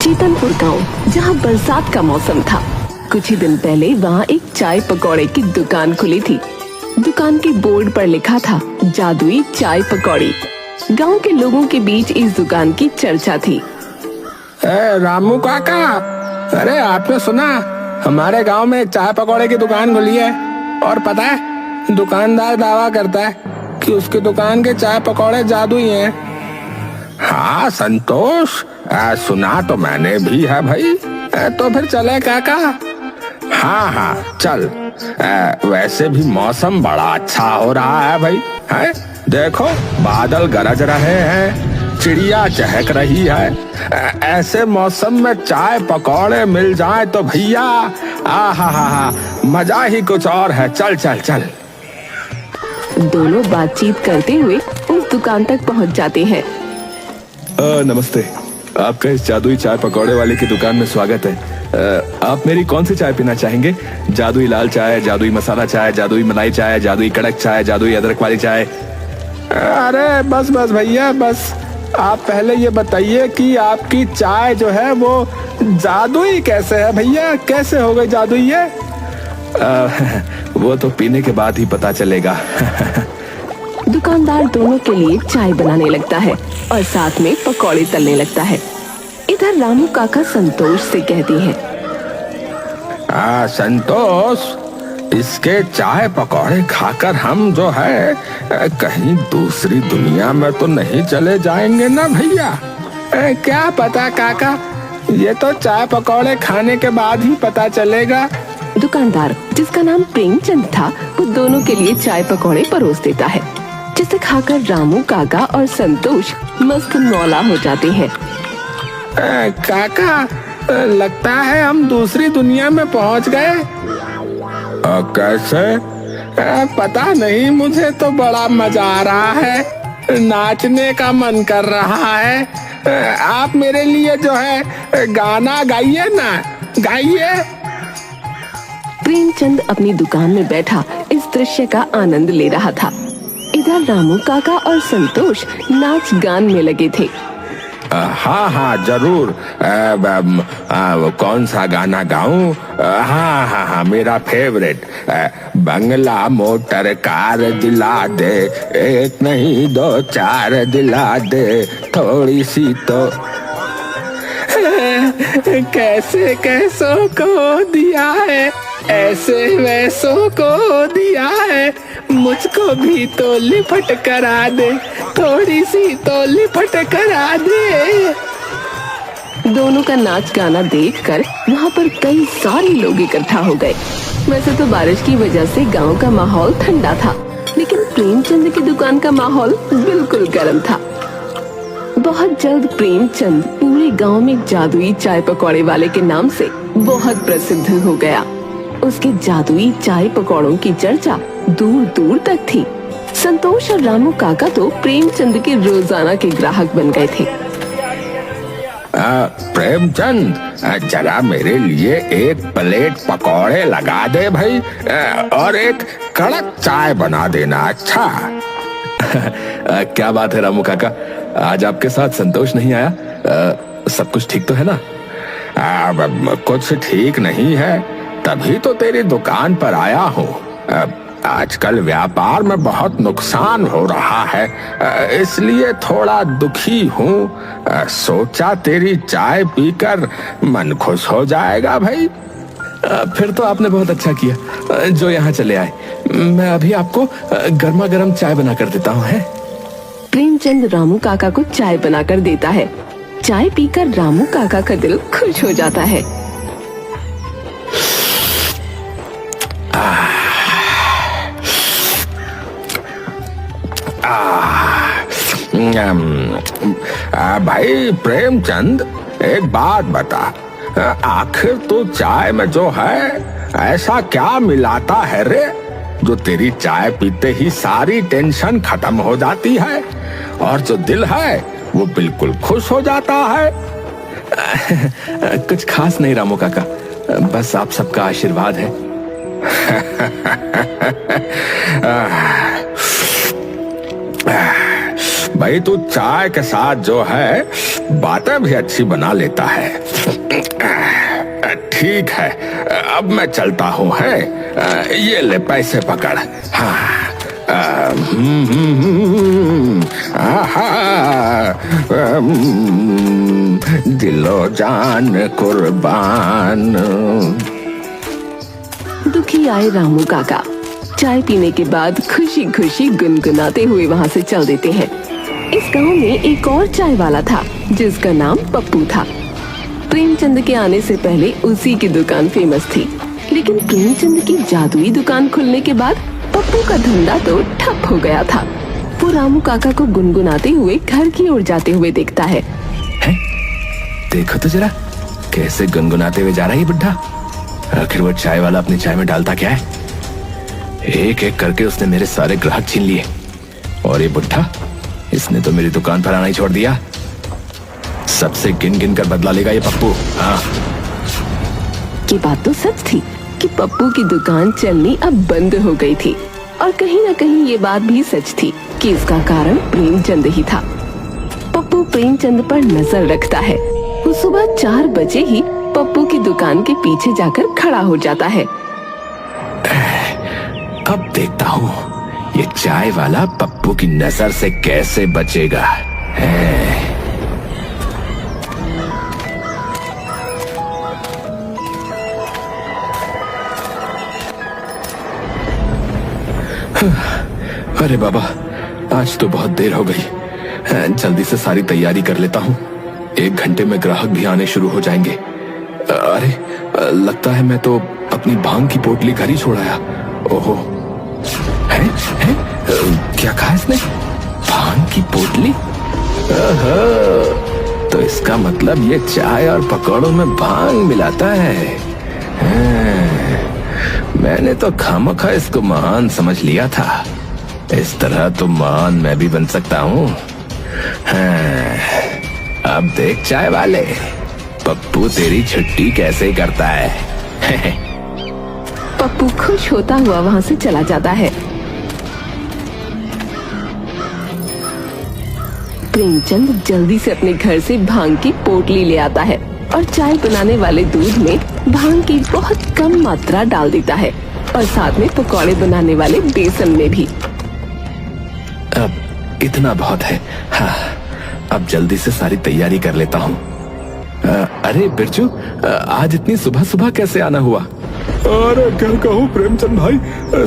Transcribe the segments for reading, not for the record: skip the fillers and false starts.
चेतनपुर गांव, जहां बरसात का मौसम था। कुछ ही दिन पहले वहां एक चाय पकौड़े की दुकान खुली थी। दुकान के बोर्ड पर लिखा था जादुई चाय पकौड़ी। गांव के लोगों के बीच इस दुकान की चर्चा थी। रामू काका, अरे आपने सुना हमारे गांव में चाय पकौड़े की दुकान खुली है। और पता है दुकानदार दावा करता है कि उसकी दुकान के चाय पकौड़े जादुई हैं। हाँ संतोष, सुना तो मैंने भी है भाई। तो फिर चले काका। हाँ हाँ चल। वैसे भी मौसम बड़ा अच्छा हो रहा है भाई। है देखो बादल गरज रहे हैं, चिड़िया चहक रही है। ऐसे मौसम में चाय पकौड़े मिल जाए तो भैया आहा मजा ही कुछ और है। चल चल चल। दोनों बातचीत करते हुए उस दुकान तक पहुंच जाते हैं। नमस्ते, आपका इस जादुई चाय पकौड़े वाले की दुकान में स्वागत है। आप मेरी कौन सी चाय पीना चाहेंगे? जादुई लाल चाय, जादुई मसाला चाय, जादुई मलाई चाय, जादुई कड़क चाय, जादुई अदरक वाली चाय? अरे बस बस भैया बस, आप पहले ये बताइए कि आपकी चाय जो है वो जादुई कैसे है भैया? कैसे हो गई जादुई है? वो तो पीने के बाद ही पता चलेगा। दुकानदार दोनों के लिए चाय बनाने लगता है और साथ में पकौड़े तलने लगता है। इधर रामू काका संतोष से कहती है, संतोष, इसके चाय पकौड़े खाकर हम जो है कहीं दूसरी दुनिया में तो नहीं चले जाएंगे ना भैया? क्या पता काका, ये तो चाय पकौड़े खाने के बाद ही पता चलेगा। दुकानदार, जिसका नाम प्रेमचंद था, वो दोनों के लिए चाय पकौड़े परोस देता है, जिसे खाकर रामू काका और संतोष मस्त मौला हो जाते हैं। काका, लगता है हम दूसरी दुनिया में पहुंच गए। कैसे? पता नहीं, मुझे तो बड़ा मजा आ रहा है, नाचने का मन कर रहा है। आप मेरे लिए जो है गाना गाइए ना, गाइए। प्रेमचंद अपनी दुकान में बैठा इस दृश्य का आनंद ले रहा था। इधर रामू काका और संतोष नाच गान में लगे थे। हाँ हाँ जरूर। कौन सा गाना गाऊं? हाँ हाँ हाँ, मेरा फेवरेट। बंगला मोटर कार दिला दे, एक नहीं दो चार दिला दे, थोड़ी सी तो। कैसे कैसों को दिया है, ऐसे वैसों को दिया है, मुझको भी तो लिपट करा दे, थोड़ी सी तो लिपट करा दे। दोनों का नाच गाना देखकर वहाँ पर कई सारे लोग इकट्ठा हो गए। वैसे तो बारिश की वजह से गांव का माहौल ठंडा था, लेकिन प्रेमचंद की दुकान का माहौल बिल्कुल गर्म था। बहुत जल्द प्रेमचंद पूरे गांव में जादुई चाय पकौड़े वाले के नाम से बहुत प्रसिद्ध हो गया। उसके जादुई चाय पकौड़ों की चर्चा दूर दूर तक थी। संतोष और रामू काका तो प्रेमचंद के रोजाना के ग्राहक बन गए थे। प्रेमचंद, जरा मेरे लिए एक प्लेट पकौड़े लगा दे भाई, और एक कड़क चाय बना देना। अच्छा। क्या बात है रामू काका, आज आपके साथ संतोष नहीं आया? सब कुछ ठीक तो है ना? कुछ ठीक नहीं है, तभी तो तेरी दुकान पर आया हूँ। आजकल व्यापार में बहुत नुकसान हो रहा है, इसलिए थोड़ा दुखी हूँ। सोचा तेरी चाय पीकर मन खुश हो जाएगा भाई। फिर तो आपने बहुत अच्छा किया जो यहाँ चले आए। मैं अभी आपको गर्मा गर्म चाय बना कर देता हूँ। प्रेमचंद रामू काका को चाय बनाकर देता है। चाय पीकर रामू काका का दिल खुश हो जाता है। भाई प्रेमचंद, एक बात बता, आखिर तू चाय में जो है ऐसा क्या मिलाता है रे, जो तेरी चाय पीते ही सारी टेंशन खत्म हो जाती है और जो दिल है वो बिल्कुल खुश हो जाता है? कुछ खास नहीं रामू काका, बस आप सबका आशीर्वाद है। भाई तू चाय के साथ जो है बातें भी अच्छी बना लेता है। ठीक है, अब मैं चलता हूँ। है ये ले पैसे पकड़। हाँ दिलो जान कुर्बान। दुखी आए रामू काका चाय पीने के बाद खुशी खुशी गुनगुनाते हुए वहाँ से चल देते हैं। इस गांव में एक और चाय वाला था जिसका नाम पप्पू था। प्रेमचंद के आने से पहले उसी की दुकान फेमस थी, लेकिन प्रेमचंद की जादुई दुकान खुलने के बाद पप्पू का धंधा तो ठप हो गया था। वो रामू काका को गुनगुनाते हुए घर की ओर जाते हुए देखता है। देखो तो जरा कैसे गुनगुनाते हुए जा रहा है ये बुड्ढा। आखिर वो चाय वाला अपनी चाय में डालता क्या है? एक एक करके उसने मेरे सारे ग्राहक छीन लिए, और ये बुड्ढा, इसने तो मेरी दुकान पर आना ही छोड़ दिया। सबसे गिन गिन कर बदला लेगा ये पप्पू। हाँ, ये बात तो सच थी कि पप्पू की दुकान चलनी अब बंद हो गई थी, और कहीं न कहीं ये बात भी सच थी कि इसका कारण प्रेमचंद ही था। पप्पू प्रेमचंद पर नजर रखता है। वो सुबह 4 बजे ही पप्पू की दुकान के पीछे जाकर खड़ा हो जाता है। अब देखता हूँ ये चाय वाला पप्पू की नजर से कैसे बचेगा। अरे बाबा, आज तो बहुत देर हो गई। जल्दी से सारी तैयारी कर लेता हूँ। 1 घंटे में ग्राहक भी आने शुरू हो जाएंगे। अरे लगता है मैं तो अपनी भांग की पोटली घर ही छोड़ आया। ओहो, है? क्या कहा इसने? भांग की पोटली? तो इसका मतलब ये चाय और पकौड़ों में भांग मिलाता है। मैंने तो खामखा इसको महान समझ लिया था। इस तरह तो महान मैं भी बन सकता हूँ। अब देख चाय वाले, पप्पू तेरी छुट्टी कैसे करता है। पप्पू खुश होता हुआ वहाँ से चला जाता है। प्रेमचंद जल्दी से अपने घर से भांग की पोटली ले आता है और चाय बनाने वाले दूध में भांग की बहुत कम मात्रा डाल देता है, और साथ में पकौड़े बनाने वाले बेसन में भी। अब इतना बहुत है। हाँ, अब जल्दी से सारी तैयारी कर लेता हूँ। अरे बिरजू, आज इतनी सुबह सुबह कैसे आना हुआ? अरे क्या कहूँ प्रेमचंद भाई,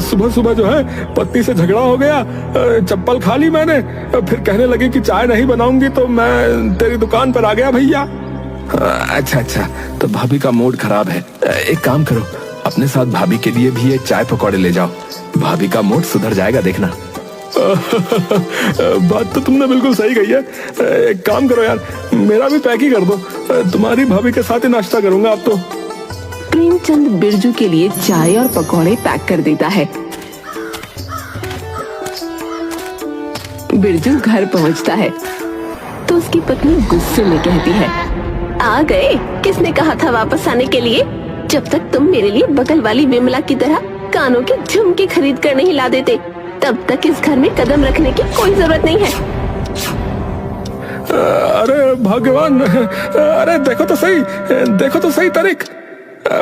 सुबह सुबह जो है पत्नी से झगड़ा हो गया। चप्पल खा ली मैंने, फिर कहने लगी कि चाय नहीं बनाऊंगी, तो मैं तेरी दुकान पर आ गया भैया। अच्छा, तो भाभी का मूड खराब है। एक काम करो, अपने साथ भाभी के लिए भी ये चाय पकौड़े ले जाओ। भाभी का मूड सुधर जाएगा, देखना। बात तो तुमने बिल्कुल सही कही है। एक काम करो यार, मेरा भी पैक ही कर दो। तुम्हारी भाभी के साथ ही नाश्ता करूंगा अब तो। प्रेमचंद बिरजू के लिए चाय और पकौड़े पैक कर देता है। बिरजू घर पहुंचता है तो उसकी पत्नी गुस्से में कहती है, आ गए? किसने कहा था वापस आने के लिए? जब तक तुम मेरे लिए बगल वाली विमला की तरह कानों के झुमके खरीद कर नहीं ला देते, तब तक इस घर में कदम रखने की कोई जरूरत नहीं है। अरे भगवान, अरे देखो तो सही तारीख।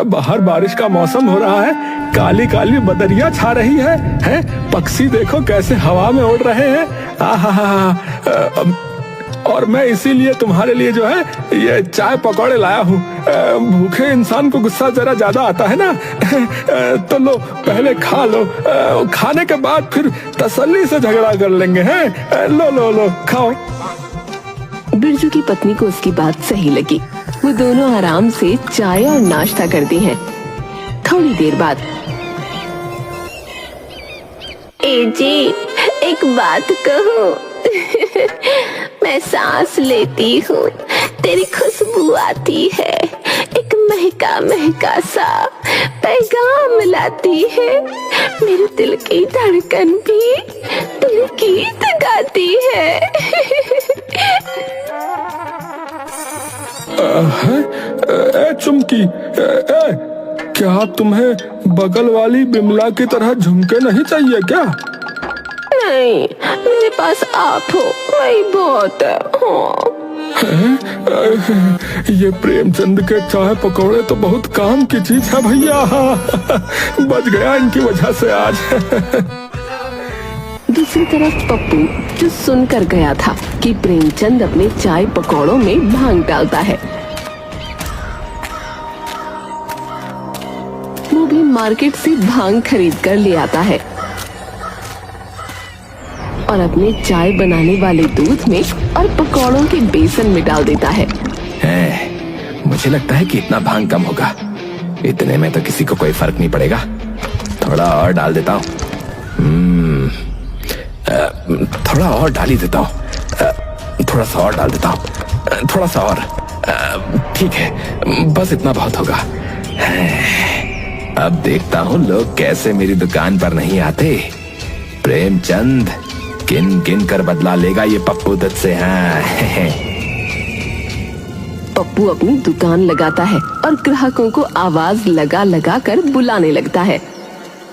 बाहर बारिश का मौसम हो रहा है, काली काली बदरिया छा रही है? पक्षी देखो कैसे हवा में उड़ रहे हैं। और मैं इसीलिए तुम्हारे लिए जो है ये चाय पकौड़े लाया हूँ। भूखे इंसान को गुस्सा जरा ज्यादा आता है ना। तो लो, पहले खा लो, खाने के बाद फिर तसल्ली से झगड़ा कर लेंगे। हैं? लो खाओ। बिरजू की पत्नी को उसकी बात सही लगी। वो दोनों आराम से चाय और नाश्ता करती हैं। थोड़ी देर बाद, ए जी, एक बात कहूं? मैं सांस लेती हूँ, तेरी खुशबू आती है, एक महका महका सा पैगाम लाती है। मेरे दिल की धड़कन भी दिल गीत गाती है। चुमकी, क्या तुम्हें बगल वाली बिमला की तरह झुमके नहीं चाहिए क्या? नहीं, मेरे पास आप हो, वही बहुत है। ये प्रेमचंद के चाय पकौड़े तो बहुत काम की चीज है भैया। बच गया इनकी वजह से आज। दूसरी तरफ पप्पू जो सुनकर गया था कि प्रेमचंद अपने चाय पकौड़ों में भांग डालता है, वो भी मार्केट से भांग खरीद कर ले आता है और अपने चाय बनाने वाले दूध में और पकौड़ों के बेसन में डाल देता है। मुझे लगता है कि इतना भांग कम होगा, इतने में तो किसी को कोई फर्क नहीं पड़ेगा। थोड़ा और डाल देता हूँ। थोड़ा और डाल ही देता हूँ। थोड़ा सा और डाल देता हूँ। थोड़ा सा और। ठीक है, बस इतना बहुत होगा। अब देखता हूँ लोग कैसे मेरी दुकान पर नहीं आते। प्रेमचंद किन किन कर बदला लेगा ये पप्पू दत्त से। हाँ। पप्पू अपनी दुकान लगाता है और ग्राहकों को आवाज लगा लगा कर बुलाने लगता है।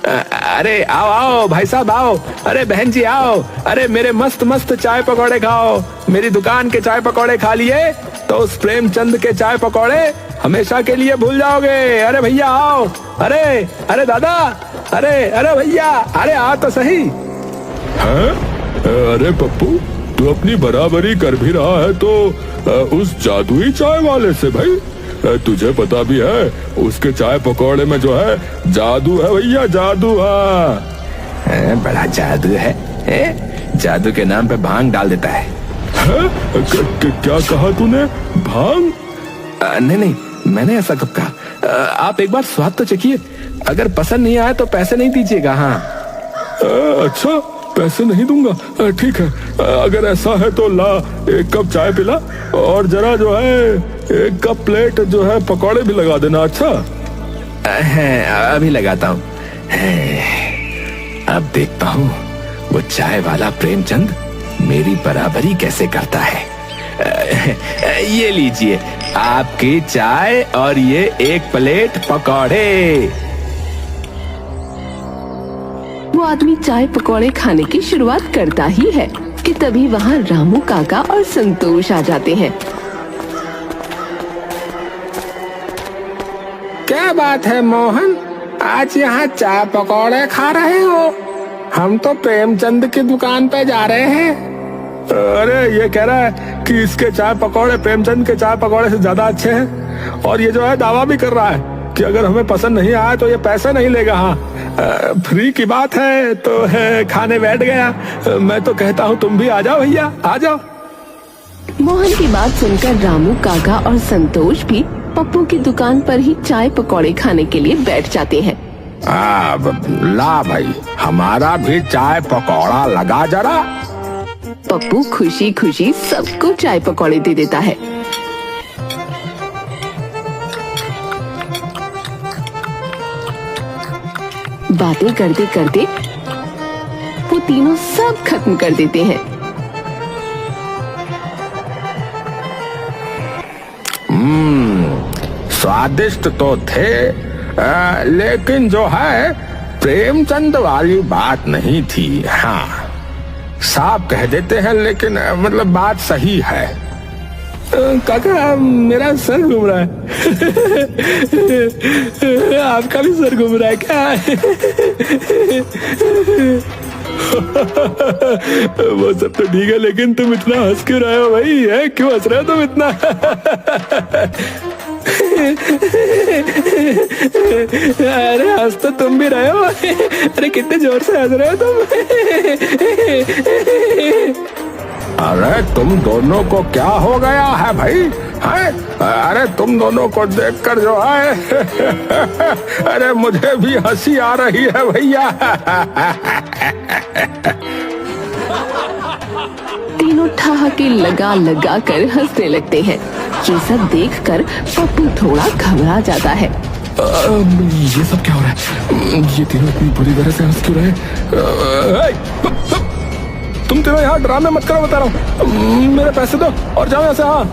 अरे आओ आओ भाई साहब आओ, अरे बहन जी आओ, अरे मेरे मस्त मस्त चाय पकौड़े खाओ। मेरी दुकान के चाय पकौड़े खा लिए तो उस प्रेमचंद के चाय पकौड़े हमेशा के लिए भूल जाओगे। अरे भैया आओ, अरे अरे दादा, अरे अरे भैया, अरे आ तो सही। हाँ? अरे पप्पू, तू अपनी बराबरी कर भी रहा है तो उस जादुई चाय वाले से भाई। तुझे पता भी है उसके चाय पकौड़े में जो है जादू है भैया, जादू। हाँ, बड़ा जादू है। जादू के नाम पे भांग डाल देता है। क्या कहा तूने? भांग? नहीं नहीं, मैंने ऐसा कब कहा? आप एक बार स्वाद तो चखिए, अगर पसंद नहीं आया तो पैसे नहीं दीजिएगा। हाँ अच्छा, पैसे नहीं दूंगा। ठीक है, अगर ऐसा है तो ला एक कप चाय पिला और जरा जो है एक कप प्लेट जो है पकौड़े भी लगा देना। अच्छा अभी लगाता हूँ। अब देखता हूँ वो चाय वाला प्रेमचंद मेरी बराबरी कैसे करता है। ये लीजिए आपकी चाय और ये एक प्लेट पकौड़े। वो आदमी चाय पकौड़े खाने की शुरुआत करता ही है कि तभी वहाँ रामू काका और संतोष आ जाते हैं। क्या बात है मोहन, आज यहाँ चाय पकौड़े खा रहे हो? हम तो प्रेमचंद की दुकान पे जा रहे हैं। अरे ये कह रहा है कि इसके चाय पकौड़े प्रेमचंद के चाय पकौड़े से ज्यादा अच्छे हैं और ये जो है दावा भी कर रहा है कि अगर हमें पसंद नहीं आया तो ये पैसे नहीं लेगा। हाँ, फ्री की बात है तो है, खाने बैठ गया। मैं तो कहता हूँ तुम भी आ जाओ भैया, आ जाओ। मोहन की बात सुनकर रामू काका और संतोष भी पप्पू की दुकान पर ही चाय पकौड़े खाने के लिए बैठ जाते हैं। ला भाई, हमारा भी चाय पकौड़ा लगा जरा। पप्पू खुशी खुशी सबको चाय पकौड़े दे देता है। बातें करते करते वो तीनों सब खत्म कर देते हैं। स्वादिष्ट तो थे, लेकिन जो है प्रेमचंद वाली बात नहीं थी। हाँ, साफ कह देते हैं, लेकिन मतलब बात सही है। काका मेरा सर घूम रहा है। आपका भी सर घूम रहा है क्या? वो सब तो ठीक है, लेकिन तुम इतना हंस क्यों रहे हो भाई? है क्यों हंस रहे हो तुम इतना? अरे हंस तो तुम भी रहे हो। अरे कितने जोर से हंस रहे हो तुम? अरे तुम दोनों को क्या हो गया है भाई? है? अरे तुम दोनों को देखकर जो है अरे मुझे भी हंसी आ रही है भैया। तीनों ठहाके लगा लगा कर हंसने लगते हैं। ये सब देखकर पप्पू थोड़ा घबरा जाता है। ये सब क्या हो रहा है? ये तीनों इतनी बुरी तरह से हंस क्यों रहे हैं? तुम तीनों यहाँ ड्रामे मत करो, बता रहा हूँ। मेरे पैसे दो और जाओ यहाँ से। हाँ,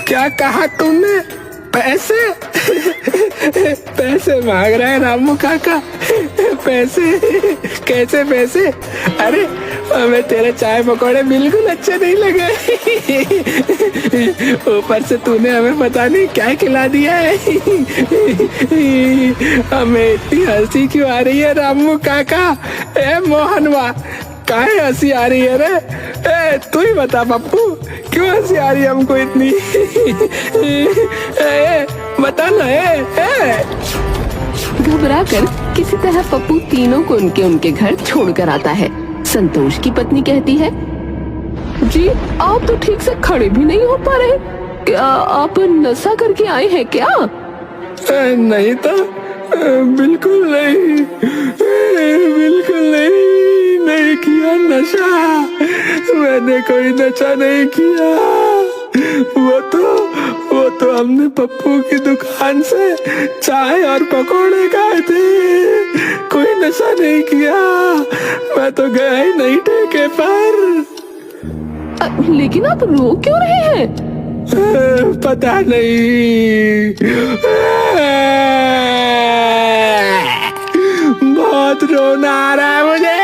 क्या कहा तुमने? पैसे? पैसे मांग रहे हैं रामू काका? पैसे? कैसे पैसे? अरे हमें तेरे चाय पकौड़े बिल्कुल अच्छे नहीं लगे। ऊपर से तूने हमें पता नहीं क्या खिला दिया है। हमें इतनी हंसी क्यों आ रही है रामू काका? ए मोहनवा, काहे हंसी आ रही है रे? ए तू ही बता पप्पू, क्यों हंसी आ रही है हमको इतनी? बता ना। घबरा कर किसी तरह पप्पू तीनों को उनके घर छोड़कर आता है। संतोष की पत्नी कहती है, जी आप तो ठीक से खड़े भी नहीं हो पा रहे, क्या आप नशा करके आए हैं क्या? नहीं तो, बिल्कुल नहीं, बिल्कुल नहीं किया नशा। मैंने कोई नशा नहीं किया। वो तो हमने पप्पू की दुकान से चाय और पकोड़े खाए थे। कोई नशा नहीं किया। मैं तो गया ही नहीं ठेके पर। लेकिन आप रो क्यों रहे हैं? पता नहीं, बहुत रोना आ रहा है मुझे।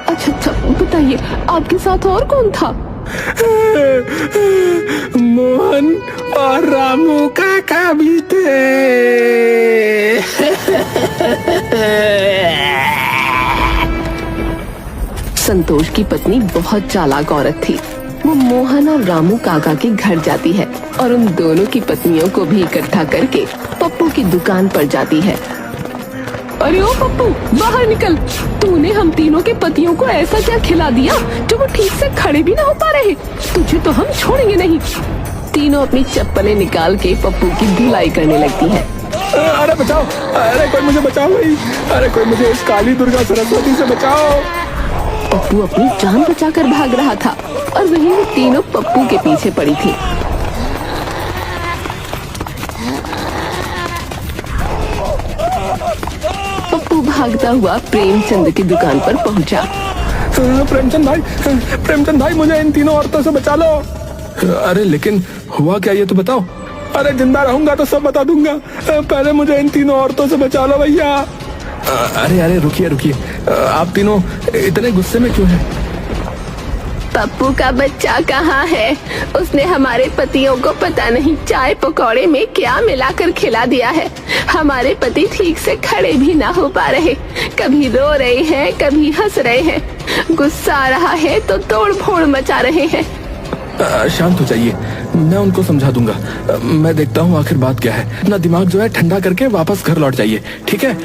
अच्छा बताइए, आपके साथ और कौन था? मोहन और रामू काका भी थे। संतोष की पत्नी बहुत चालाक औरत थी। वो मोहन और रामू काका के घर जाती है और उन दोनों की पत्नियों को भी इकट्ठा करके पप्पू की दुकान पर जाती है। अरे ओ पप्पू, बाहर निकल। तूने हम तीनों के पतियों को ऐसा क्या खिला दिया जो वो ठीक से खड़े भी ना हो पा रहे? तुझे तो हम छोड़ेंगे नहीं। तीनों अपनी चप्पलें निकाल के पप्पू की धुलाई करने लगती हैं। अरे बचाओ, अरे कोई मुझे बचाओ भाई, अरे कोई मुझे इस काली दुर्गा सरस्वती से बचाओ। पप्पू अपनी जान बचाकर भाग रहा था और वहीं वो तीनों पप्पू के पीछे पड़ी थी। पप्पू भागता हुआ प्रेमचंद की दुकान पर पहुंचा। प्रेमचंद भाई मुझे इन तीनों औरतों से बचा लो। अरे लेकिन हुआ क्या ये तो बताओ। अरे जिंदा रहूंगा तो सब बता दूंगा, पहले मुझे इन तीनों औरतों से बचा लो भैया। अरे रुकिए, आप तीनों इतने गुस्से में क्यों हैं? पप्पू का बच्चा कहाँ है? उसने हमारे पतियों को पता नहीं चाय पकौड़े में क्या मिलाकर खिला दिया है। हमारे पति ठीक से खड़े भी ना हो पा रहे, कभी रो रहे हैं, कभी हंस रहे हैं। गुस्सा आ रहा है तो तोड़ फोड़ मचा रहे हैं। शांत हो जाइए, मैं उनको समझा दूंगा। मैं देखता हूँ आखिर बात क्या है। अपना दिमाग जो है ठंडा करके वापस घर लौट जाइए, ठीक है?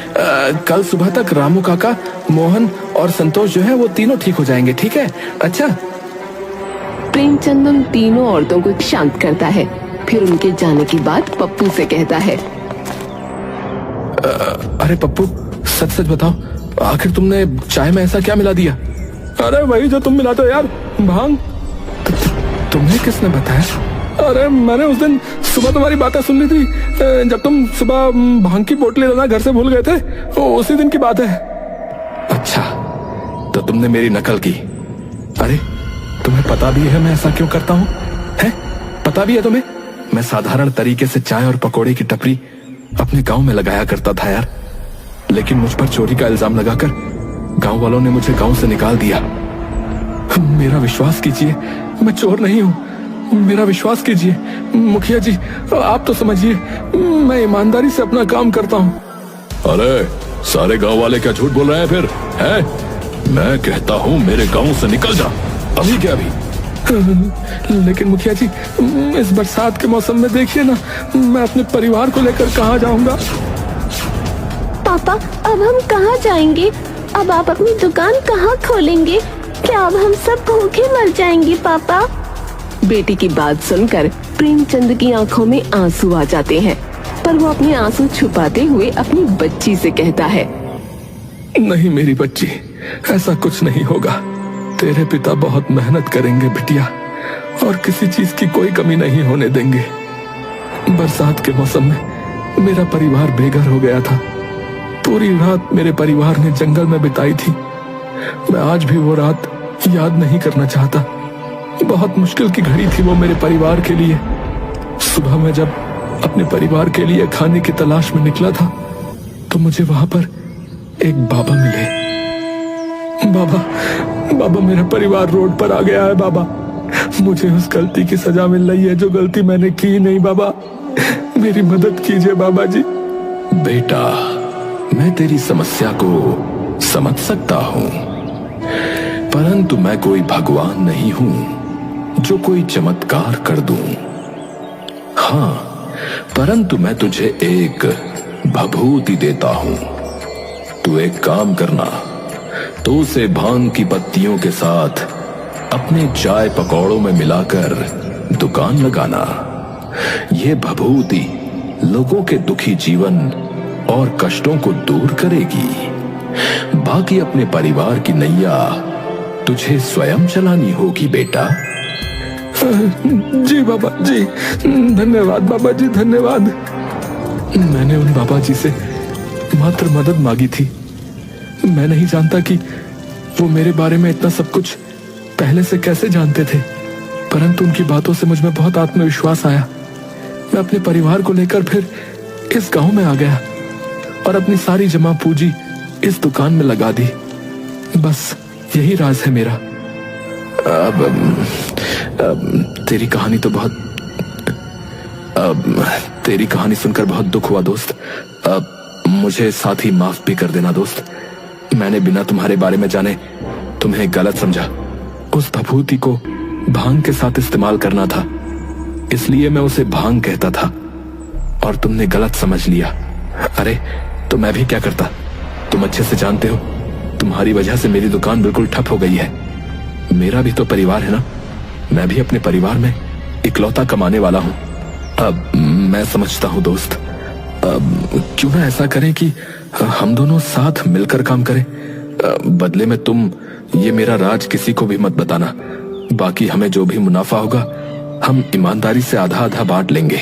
कल सुबह तक रामू काका, मोहन और संतोष जो है वो तीनों ठीक हो जाएंगे, ठीक है? अच्छा। प्रेमचंद उन तीनों औरतों को शांत करता है, फिर उनके जाने की बात पप्पू से कहता है। अरे पप्पू, सच बताओ, आखिर तुमने चाय में ऐसा क्या मिला दिया? अरे वही जो तुम मिलाते हो यार, भांग। तुम्हें किसने बताया? अरे मैंने उस दिन सुबह तुम्हारी बातें सुन ली थी, जब तुम सुबह भांग की बोतलें लाना घर से भूल गए थे, उसी दिन की बात है। अच्छा, तो तुमने मेरी नकल की। अरे तुम्हें पता भी है मैं ऐसा क्यों करता हूँ? है पता भी है तुम्हें? मैं साधारण तरीके से चाय और पकौड़े की टपरी अपने गांव में लगाया करता था यार, लेकिन मुझ पर चोरी का इल्जाम लगाकर गांव वालों ने मुझे गांव से निकाल दिया। मेरा विश्वास कीजिए, मैं चोर नहीं हूँ, मेरा विश्वास कीजिए। मुखिया जी आप तो समझिए, मैं ईमानदारी से अपना काम करता हूँ। अरे सारे गांव वाले क्या झूठ बोल रहे हैं फिर? हैं? मैं कहता हूँ मेरे गांव से निकल जा, अभी क्या अभी। लेकिन मुखिया जी, इस बरसात के मौसम में देखिए ना, मैं अपने परिवार को लेकर कहाँ जाऊंगा? पापा अब हम कहाँ जाएंगे? अब आप अपनी दुकान कहाँ खोलेंगे? क्या अब हम सब भूखे मर जाएंगे पापा? बेटी की बात सुनकर प्रेमचंद की आंखों में आंसू आ जाते हैं, पर वो अपने आंसू छुपाते हुए अपनी बच्ची से कहता है। नहीं मेरी बच्ची, ऐसा कुछ नहीं होगा। तेरे पिता बहुत मेहनत करेंगे बिटिया, और किसी चीज की कोई कमी नहीं होने देंगे। बरसात के मौसम में मेरा परिवार बेघर हो गया था। पूरी रात मेरे परिवार ने जंगल में बिताई थी। मैं आज भी वो रात याद नहीं करना चाहता। बहुत मुश्किल की घड़ी थी वो मेरे परिवार के लिए। सुबह मैं जब अपने परिवार के लिए खाने की तलाश में निकला था, तो मुझे वहां पर एक बाबा मिले। बाबा मेरा परिवार रोड पर आ गया है बाबा। मुझे उस गलती की सजा मिल रही है जो गलती मैंने की नहीं। बाबा मेरी मदद कीजिए बाबा जी। बेटा, मैं तेरी समस्या को समझ सकता हूं, परंतु मैं कोई भगवान नहीं हूं जो कोई चमत्कार कर दूं। हाँ, परंतु मैं तुझे एक भभूति देता हूं। तू एक काम करना, तो उसे भांग की पत्तियों के साथ अपने चाय पकौड़ों में मिलाकर दुकान लगाना। यह भभूति लोगों के दुखी जीवन और कष्टों को दूर करेगी। बाकी अपने परिवार की नैया तुझे स्वयं चलानी होगी बेटा। जी बाबा जी, धन्यवाद बाबा जी, धन्यवाद। मैंने उन बाबा जी से मात्र मदद मांगी थी। मैं नहीं जानता कि वो मेरे बारे में इतना सब कुछ पहले से कैसे जानते थे, परंतु उनकी बातों से मुझ में बहुत आत्मविश्वास आया। मैं अपने परिवार को लेकर फिर इस गांव में आ गया और अपनी सारी जमा पूंजी इस दुकान में लगा दी। बस यही राज है मेरा। तेरी कहानी सुनकर बहुत दुख हुआ दोस्त। मुझे साथ ही माफ भी कर देना दोस्त। मैंने बिना तुम्हारे बारे में जाने तुम्हें गलत समझा। उस भभूति को भांग के साथ इस्तेमाल करना था, इसलिए मैं उसे भांग कहता था और तुमने गलत समझ लिया। अरे तो मैं भी क्या करता, तुम अच्छे से जानते हो। तुम्हारी वजह से मेरी दुकान बिल्कुल ठप हो गई है। मेरा भी तो परिवार है ना, मैं भी अपने परिवार में इकलौता कमाने वाला हूं। अब मैं समझता हूं दोस्त, क्यों ना ऐसा करें कि हम दोनों साथ मिलकर काम करें। बदले में तुम ये मेरा राज किसी को भी मत बताना। बाकी हमें जो भी मुनाफा होगा हम ईमानदारी से आधा आधा बांट लेंगे।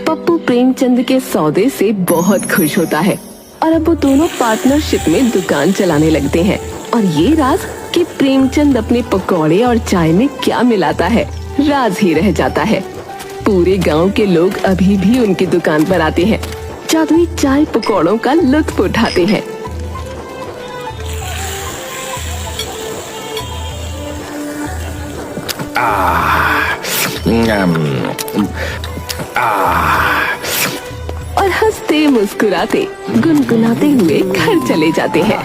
पप्पू प्रेमचंद के सौदे से बहुत खुश होता है और अब वो दोनों पार्टनरशिप में दुकान चलाने लगते हैं। और ये राज कि प्रेमचंद अपने पकौड़े और चाय में क्या मिलाता है, राज ही रह जाता है। पूरे गांव के लोग अभी भी उनकी दुकान पर आते हैं, जादुई चाय पकौड़ों का लुत्फ उठाते हैं। और हंसते मुस्कुराते गुनगुनाते हुए घर चले जाते हैं।